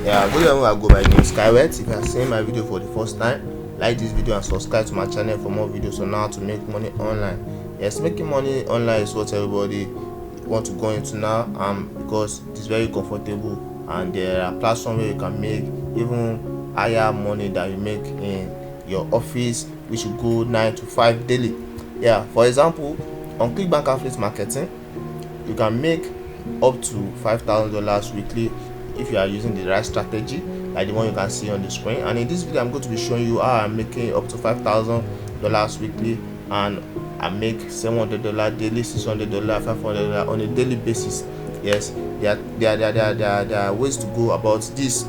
Yeah, good evening. I go by name Skywet. If you are seeing my video for the first time, like this video and subscribe to my channel for more videos on how to make money online. Yes, making money online is what everybody want to go into now, because it's very comfortable and there are platforms where you can make even higher money than you make in your office, which will go 9 to 5 daily. Yeah, for example, on Clickbank affiliate marketing, you can make up to $5,000 weekly if you are using the right strategy, like the one you can see on the screen. And in this video, I'm going to be showing you how I'm making up to $5,000 weekly, and I make $700 daily, $600, $500 on a daily basis. Yes, there are ways to go about this.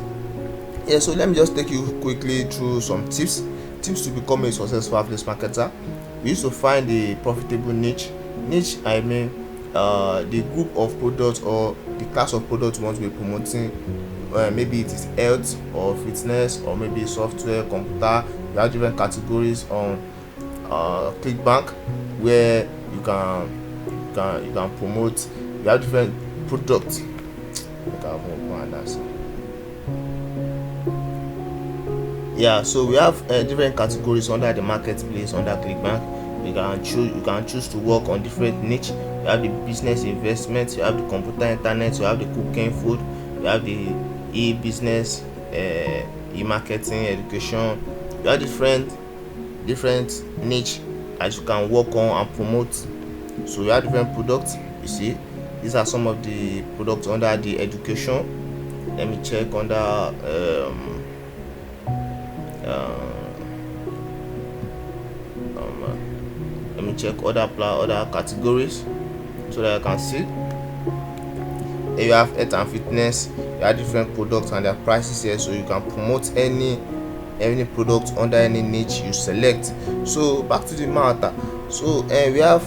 Yeah, so let me just take you quickly through some tips to become a successful affiliate marketer. We used to find a profitable niche. I mean the group of products or the class of products you want to be promoting. Maybe it is health or fitness, or maybe software, computer. You have different categories on Clickbank where you can promote. You have different products. Yeah, so we have different categories under the marketplace under Clickbank. You can choose to work on different niche. You have the business investments, you have the computer internet, you have the cooking food, you have the e-business, e-marketing, education. You have different niche that you can work on and promote. So you have different products. You see, these are some of the products under the education. Let me check under let me check other categories so that I can see. Here you have health and fitness. You have different products and their prices here, so you can promote any product under any niche you select. So back to the matter. So we have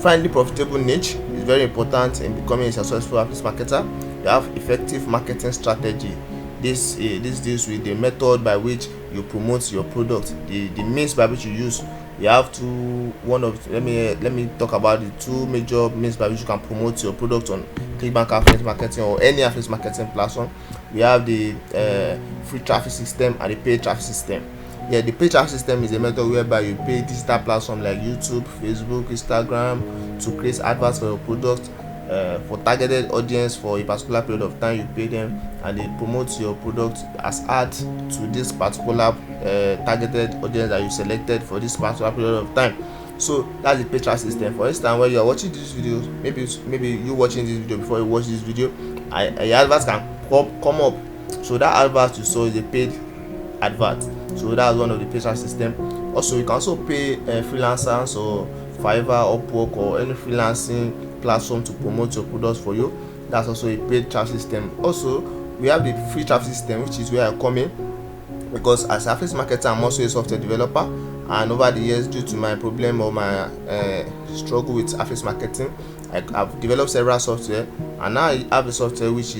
finding profitable niche is very important in becoming a successful affiliate marketer. You have effective marketing strategy. This deals with the method by which you promote your product, the means by which you use. You have let me talk about the two major means by which you can promote your product on Clickbank affiliate marketing or any affiliate marketing platform. We have the free traffic system and the paid traffic system. Yeah, the paid traffic system is a method whereby you pay digital platforms like YouTube, Facebook, Instagram to create adverts for your product. For targeted audience for a particular period of time, you pay them and they promote your product as ad to this particular targeted audience that you selected for this particular period of time. So that's the pay traffic system. For instance, when you are watching this video, maybe you watching this video, before you watch this video, a advert can come up. So that advert you saw is a paid advert. So that's one of the pay traffic system. Also, you can also pay freelancers or Fiverr, Upwork, or any freelancing platform to promote your products for you. That's also a paid traffic system. Also, we have the free traffic system, which is where I come in, because as an affiliate marketer, I'm also a software developer, and over the years, due to my problem or my struggle with affiliate marketing, I've developed several software, and now I have a software which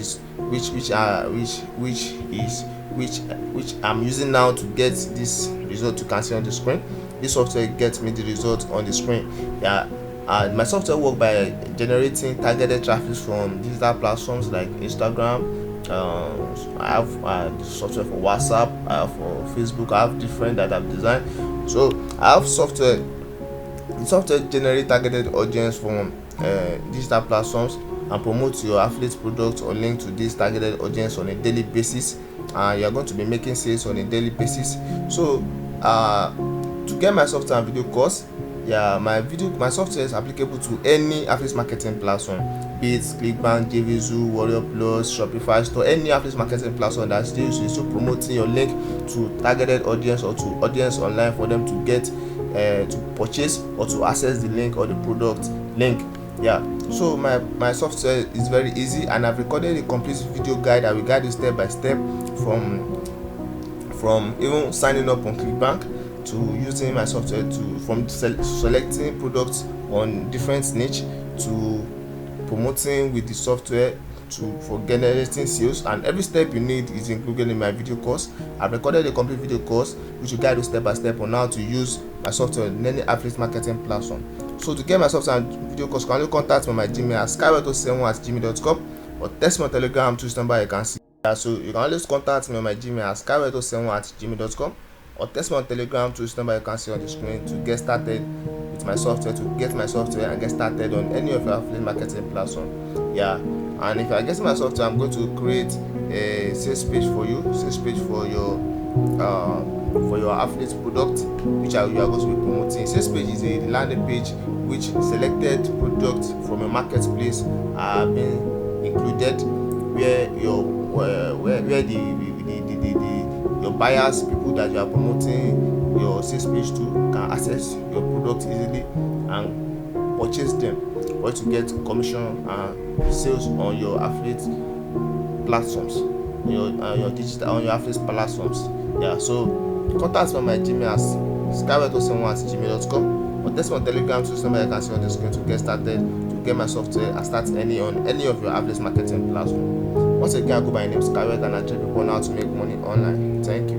I'm using now to get this result you can see on the screen. This software gets me the result on the screen. Yeah. My software works by generating targeted traffic from digital platforms like Instagram. I have software for WhatsApp, I have for Facebook. I have different that I've designed. So I have software. The software generates targeted audience from digital platforms and promotes your affiliate product or link to this targeted audience on a daily basis. And you are going to be making sales on a daily basis. So to get my software and video course, yeah, my software is applicable to any affiliate marketing platform, be it Clickbank, JVZoo, Warrior Plus, Shopify Store, any affiliate marketing platform that deals with promoting your link to targeted audience or to audience online for them to get to purchase or to access the link or the product link. Yeah, so my software is very easy, and I've recorded a complete video guide that will guide you step by step from even signing up on Clickbank to using my software, to from selecting products on different niche to promoting with the software for generating sales, and every step you need is included in my video course. I've recorded a complete video course which will guide you step by step on how to use my software in any affiliate marketing platform. So to get my software and video course, can you contact me on my Gmail at skywet07@gmail.com or text me on Telegram to this number you can see. So you can always contact me on my Gmail at skyweto71@gmail.com, or text me on Telegram to this number you can see on the screen to get started with my software, and get started on any of your affiliate marketing platform. And if you are getting my software, I'm going to create a sales page for you, for your affiliate product, which you are going to be promoting. Sales page is a landing page which selected products from a marketplace are being included, where your buyers, people that you are promoting your sales page to, can access your product easily and purchase them, or to get commission and sales on your affiliate platforms, your digital, on your affiliate platforms. So contact me on my Gmail as skyweto71@gmail.com, or text me on Telegram to somebody you can see on the screen to get started, to get my software and start on any of your affiliate marketing platform. Once again, I go by my name Skywet, and I train people now to make money online. Thank you.